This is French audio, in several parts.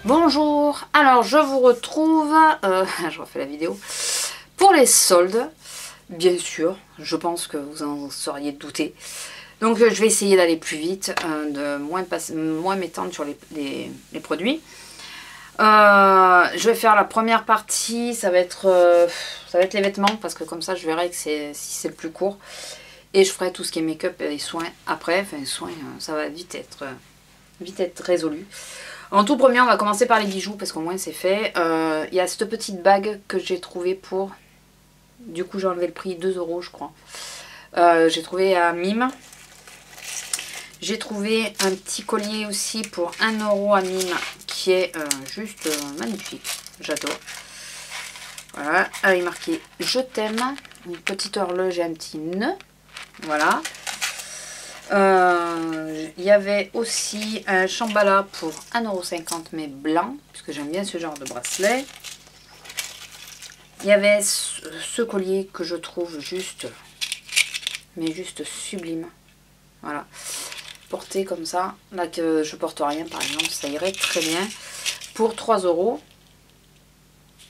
Bonjour, alors je vous retrouve, je refais la vidéo, pour les soldes, bien sûr, je pense que vous en seriez douté. Donc je vais essayer d'aller plus vite, de moins m'étendre sur les produits. Je vais faire la première partie, ça va être les vêtements, parce que comme ça je verrai que si c'est le plus court. Et je ferai tout ce qui est make-up et soins après, enfin soins, ça va vite être résolu. En tout premier, on va commencer par les bijoux parce qu'au moins c'est fait. Il y a cette petite bague que j'ai trouvée pour... Du coup j'ai enlevé le prix, 2 € je crois. J'ai trouvé à Mime. J'ai trouvé un petit collier aussi pour 1 € à Mime qui est juste magnifique. J'adore. Voilà, avec marqué je t'aime. Une petite horloge et un petit nœud. Voilà. Il y avait aussi un Shambhala pour 1,50 € mais blanc, puisque j'aime bien ce genre de bracelet. Il y avait ce collier que je trouve juste sublime. Voilà. Porté comme ça, là que je porte rien par exemple, ça irait très bien. Pour 3 €.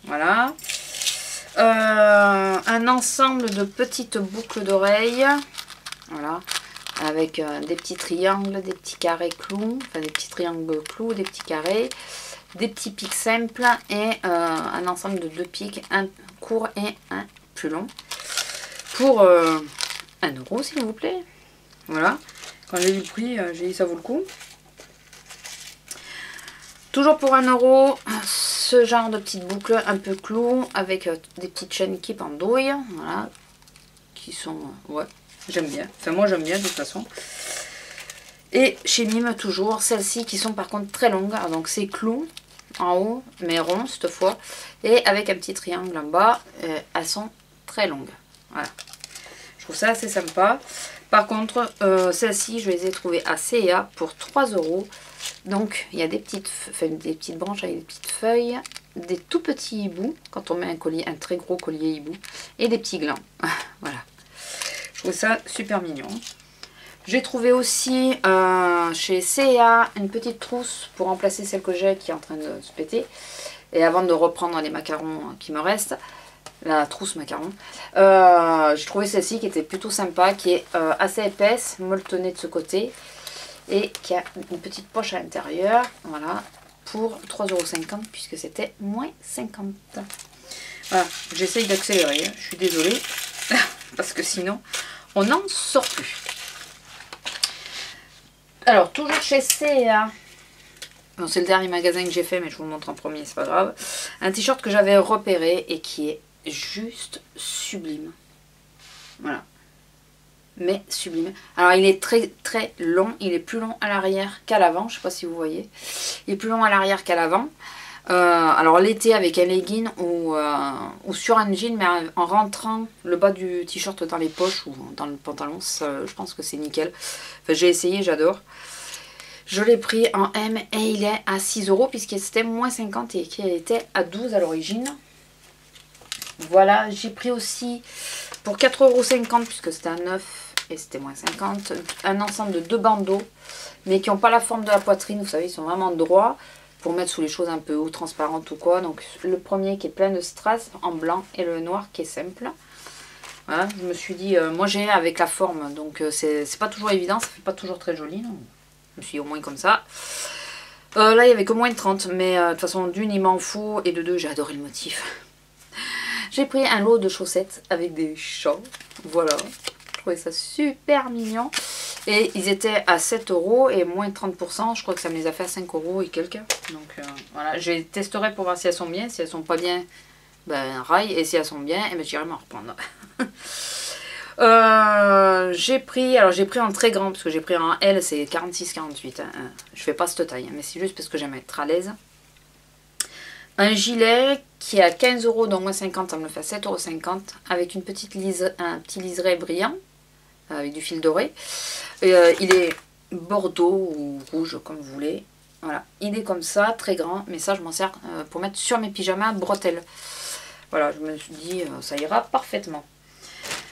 Voilà. Un ensemble de petites boucles d'oreilles. Voilà. Avec des petits triangles, des petits carrés clous, enfin des petits triangles clous, des petits carrés, des petits pics simples et un ensemble de 2 pics, un court et un plus long, pour 1 € s'il vous plaît. Voilà, quand j'ai vu le prix, j'ai dit ça vaut le coup. Toujours pour 1 €, ce genre de petites boucles un peu clous avec des petites chaînes qui pendouillent, voilà, qui sont, ouais. J'aime bien. Enfin, moi, j'aime bien de toute façon. Et chez Mime, toujours, celles-ci qui sont par contre très longues. Alors, donc, c'est clous en haut, mais rond cette fois. Et avec un petit triangle en bas. Elles sont très longues. Voilà. Je trouve ça assez sympa. Par contre, celles-ci, je les ai trouvées à C&A pour 3 €. Donc, il y a des petites branches avec des petites feuilles. Des tout petits hiboux. Quand on met un collier, un très gros collier hibou. Et des petits glands. Voilà. Je trouve ça super mignon. J'ai trouvé aussi chez C&A une petite trousse pour remplacer celle que j'ai qui est en train de se péter. Et avant de reprendre les macarons qui me restent, la trousse macarons, j'ai trouvé celle-ci qui était plutôt sympa, qui est assez épaisse, molletonnée de ce côté. Et qui a une petite poche à l'intérieur. Voilà, pour 3,50 € puisque c'était moins 50. Voilà, j'essaye d'accélérer, hein, je suis désolée. Parce que sinon, on n'en sort plus. Alors, toujours chez C&A. Bon, c'est le dernier magasin que j'ai fait, mais je vous le montre en premier, c'est pas grave. Un t-shirt que j'avais repéré et qui est juste sublime. Voilà. Mais sublime. Alors, il est très très long. Il est plus long à l'arrière qu'à l'avant. Je sais pas si vous voyez. Il est plus long à l'arrière qu'à l'avant. Alors l'été avec un legging ou sur un jean, mais en rentrant le bas du t-shirt dans les poches ou dans le pantalon, ça, je pense que c'est nickel. Enfin, j'ai essayé, j'adore. Je l'ai pris en M et il est à 6 € puisqu'il c'était moins 50 et qu'il était à 12 à l'origine. Voilà, j'ai pris aussi pour 4,50 € puisque c'était à 9 et c'était moins 50, un ensemble de 2 bandeaux, mais qui n'ont pas la forme de la poitrine, vous savez, ils sont vraiment droits. Pour mettre sous les choses un peu ou transparentes ou quoi. Donc le premier qui est plein de strass en blanc et le noir qui est simple. Voilà, je me suis dit, moi j'ai avec la forme, donc c'est pas toujours évident, ça fait pas toujours très joli. Non, je me suis dit au moins comme ça. Là il y avait que moins de 30, mais de toute façon d'une il m'en fout et de deux j'ai adoré le motif. J'ai pris un lot de chaussettes avec des chats, voilà. Je trouvais ça super mignon. Et ils étaient à 7 € et moins 30%. Je crois que ça me les a fait à 5 € et quelques. Donc voilà, je les testerai pour voir si elles sont bien. Si elles sont pas bien, ben raille. Et si elles sont bien, eh ben, j'irai m'en reprendre. J'ai pris en très grand, parce que j'ai pris en L, c'est 46-48. Hein. Je fais pas cette taille, hein, mais c'est juste parce que j'aime être à l'aise. Un gilet qui est à 15 €, donc moins 50, ça me le fait à 7,50 € avec une petite un petit liseré brillant. Avec du fil doré. Il est bordeaux ou rouge comme vous voulez. Voilà, il est comme ça, très grand, mais ça je m'en sers pour mettre sur mes pyjamas bretelles. Voilà, je me suis dit ça ira parfaitement.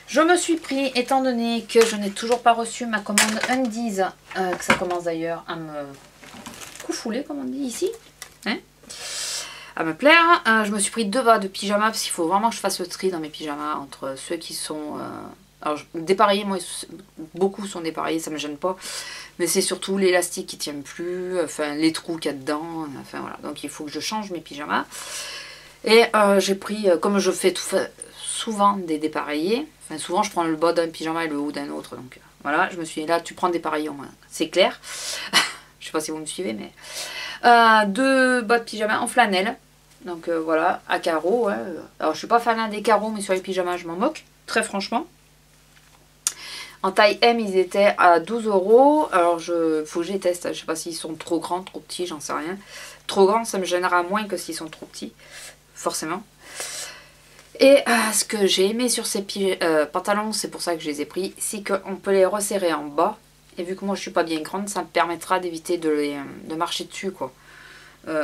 Je me suis pris, étant donné que je n'ai toujours pas reçu ma commande Undies, que ça commence d'ailleurs à me coufouler comme on dit ici, hein, à me plaire. Je me suis pris 2 bas de pyjama parce qu'il faut vraiment que je fasse le tri dans mes pyjamas entre ceux qui sont... alors dépareillés, moi beaucoup sont dépareillés, ça me gêne pas. Mais c'est surtout l'élastique qui tient plus, enfin les trous qu'il y a dedans, enfin voilà. Donc il faut que je change mes pyjamas. Et j'ai pris, comme je fais souvent des dépareillés, enfin souvent je prends le bas d'un pyjama et le haut d'un autre. Donc voilà, je me suis dit là tu prends dépareillé au moins, c'est clair. Je sais pas si vous me suivez, mais 2 bas de pyjama en flanelle. Donc voilà, à carreaux. Ouais. Alors je suis pas fan des carreaux, mais sur les pyjamas je m'en moque, très franchement. En taille M, ils étaient à 12 €. Alors, faut que je les teste. Je sais pas s'ils sont trop grands, trop petits, j'en sais rien. Trop grands, ça me gênera moins que s'ils sont trop petits, forcément. Et ce que j'ai aimé sur ces pantalons, c'est pour ça que je les ai pris, c'est qu'on peut les resserrer en bas. Et vu que moi, je suis pas bien grande, ça me permettra d'éviter de marcher dessus, quoi.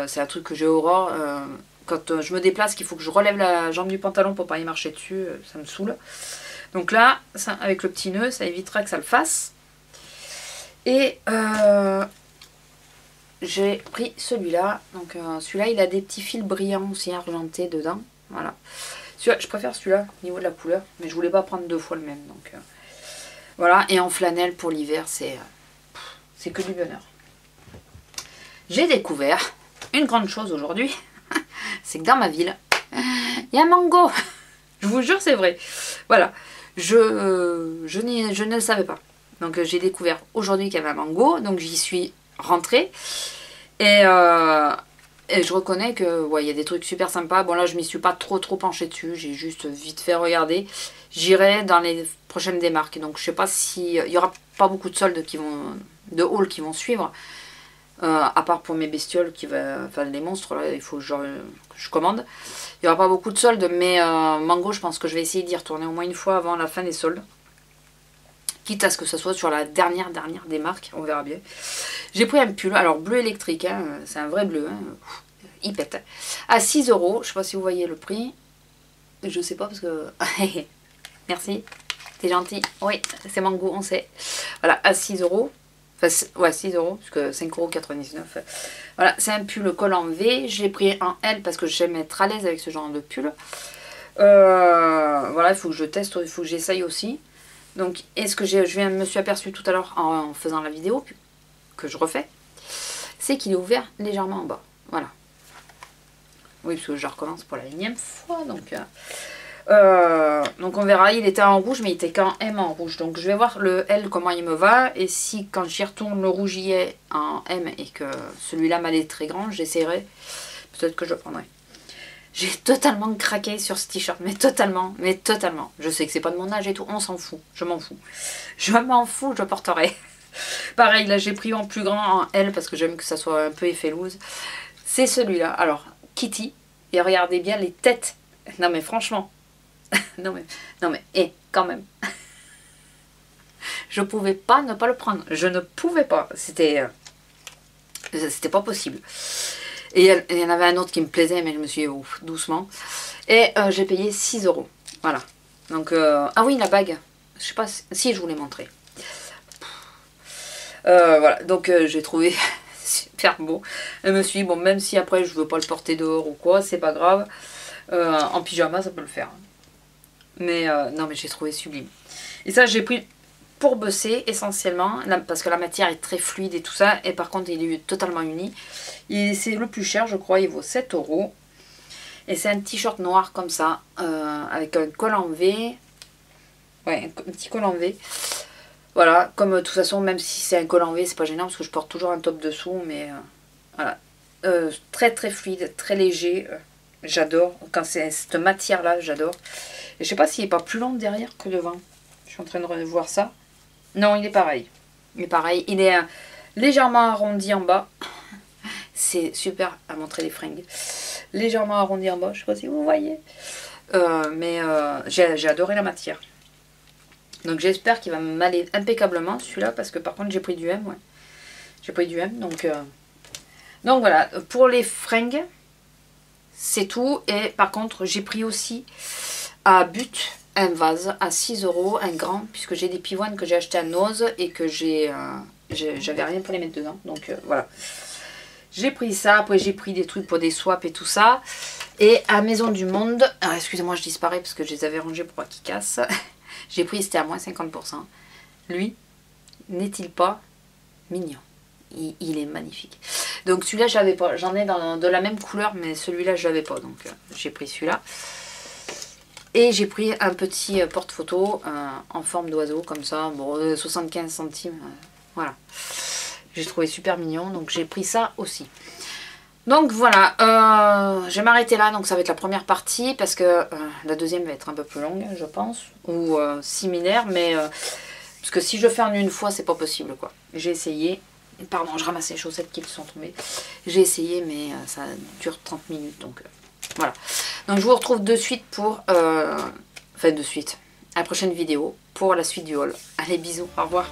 C'est un truc que j'ai horreur. Quand je me déplace, qu'il faut que je relève la jambe du pantalon pour pas y marcher dessus, ça me saoule. Donc là, ça, avec le petit nœud, ça évitera que ça le fasse. Et j'ai pris celui-là. Donc celui-là, il a des petits fils brillants aussi argentés dedans. Voilà. Je préfère celui-là au niveau de la couleur. Mais je voulais pas prendre 2 fois le même. Donc voilà. Et en flanelle pour l'hiver, c'est que du bonheur. J'ai découvert une grande chose aujourd'hui. C'est que dans ma ville, il y a un mango. Je vous jure, c'est vrai. Voilà. Je ne le savais pas. Donc j'ai découvert aujourd'hui qu'il y avait un mango. Donc j'y suis rentrée. Et je reconnais que ouais, il y a des trucs super sympas. Bon là je m'y suis pas trop penchée dessus. J'ai juste vite fait regarder. J'irai dans les prochaines démarques. Donc je sais pas s'il y aura pas beaucoup de soldes de hauls qui vont suivre. À part pour mes bestioles, enfin les monstres, là, il faut que je commande. Il n'y aura pas beaucoup de soldes, mais mango, je pense que je vais essayer d'y retourner au moins une fois avant la fin des soldes. Quitte à ce que ce soit sur la dernière des marques, on verra bien. J'ai pris un pull, alors bleu électrique, hein, c'est un vrai bleu, hein, il pète. À 6 €, je ne sais pas si vous voyez le prix. Je sais pas parce que... Merci, t'es gentil. Oui, c'est mango, on sait. Voilà, à 6 €. Enfin, ouais, 6 €, parce que 5,99 €. Voilà, c'est un pull col en V. J'ai pris un L parce que j'aime être à l'aise avec ce genre de pull. Voilà, il faut que je teste, il faut que j'essaye aussi. Donc, est-ce que me suis aperçue tout à l'heure en faisant la vidéo que je refais, c'est qu'il est ouvert légèrement en bas. Voilà. Oui, parce que je recommence pour la 1e fois, donc on verra, il était en rouge mais il était qu'en M en rouge, donc je vais voir le L comment il me va, et si quand j'y retourne le rouge y est en M et que celui-là m'allait très grand, j'essaierai, peut-être que je prendrai. J'ai totalement craqué sur ce t-shirt, mais totalement, je sais que c'est pas de mon âge et tout, on s'en fout, je m'en fous, je porterai. Pareil, là j'ai pris en plus grand en L parce que j'aime que ça soit un peu effet loose. C'est celui-là, alors Kitty, et regardez bien les têtes, non mais franchement, non mais, quand même. Je pouvais pas ne pas le prendre. Je ne pouvais pas. C'était pas possible. Et il y en avait un autre qui me plaisait, mais je me suis dit, oh, doucement. Et j'ai payé 6 €. Voilà. Donc, ah oui, la bague. Je sais pas si je vous l'ai montré. Voilà. Donc, j'ai trouvé super beau. Je me suis dit, bon, même si après je veux pas le porter dehors ou quoi, c'est pas grave. En pyjama, ça peut le faire. Mais non, mais j'ai trouvé sublime. Et ça, j'ai pris pour bosser essentiellement, parce que la matière est très fluide et tout ça. Et par contre, il est totalement uni. C'est le plus cher, je crois. Il vaut 7 €. Et c'est un t-shirt noir comme ça, avec un col en V. Ouais, un petit col en V. Voilà, comme de toute façon, même si c'est un col en V, c'est pas gênant parce que je porte toujours un top dessous. Mais voilà. Très fluide, très léger. J'adore. Quand c'est cette matière-là, j'adore. Et je sais pas s'il est pas plus long derrière que devant. Je suis en train de revoir ça. Non, il est pareil. Il est pareil. Il est légèrement arrondi en bas. C'est super à montrer les fringues. Légèrement arrondi en bas. Je sais pas si vous voyez. Mais j'ai adoré la matière. Donc j'espère qu'il va m'aller impeccablement celui-là. Parce que par contre j'ai pris du M. Ouais. J'ai pris du M. Donc voilà. Pour les fringues, c'est tout. Et par contre j'ai pris aussi à But un vase à 6 €, un grand, puisque j'ai des pivoines que j'ai acheté à Noz et que j'avais rien pour les mettre dedans. Donc voilà. J'ai pris ça, après j'ai pris des trucs pour des swaps et tout ça. Et à Maison du Monde, excusez-moi je disparais parce que je les avais rangés pour pas qu'ils cassent. J'ai pris, c'était à moins 50%. Lui, n'est-il pas mignon? Il est magnifique. Donc celui-là je l'avais pas, j'en ai de la même couleur mais celui-là je l'avais pas. Donc j'ai pris celui-là. Et j'ai pris un petit porte-photo en forme d'oiseau comme ça, bon, 75 centimes. Voilà. J'ai trouvé super mignon, donc j'ai pris ça aussi. Donc voilà, je vais m'arrêter là, donc ça va être la première partie, parce que la deuxième va être un peu plus longue, je pense, ou similaire, mais parce que si je fais en une fois, c'est pas possible, quoi. J'ai essayé, pardon, je ramasse les chaussettes qui sont tombées, j'ai essayé, mais ça dure 30 minutes, donc voilà. Donc je vous retrouve de suite pour, enfin de suite, à la prochaine vidéo, pour la suite du haul. Allez, bisous, au revoir.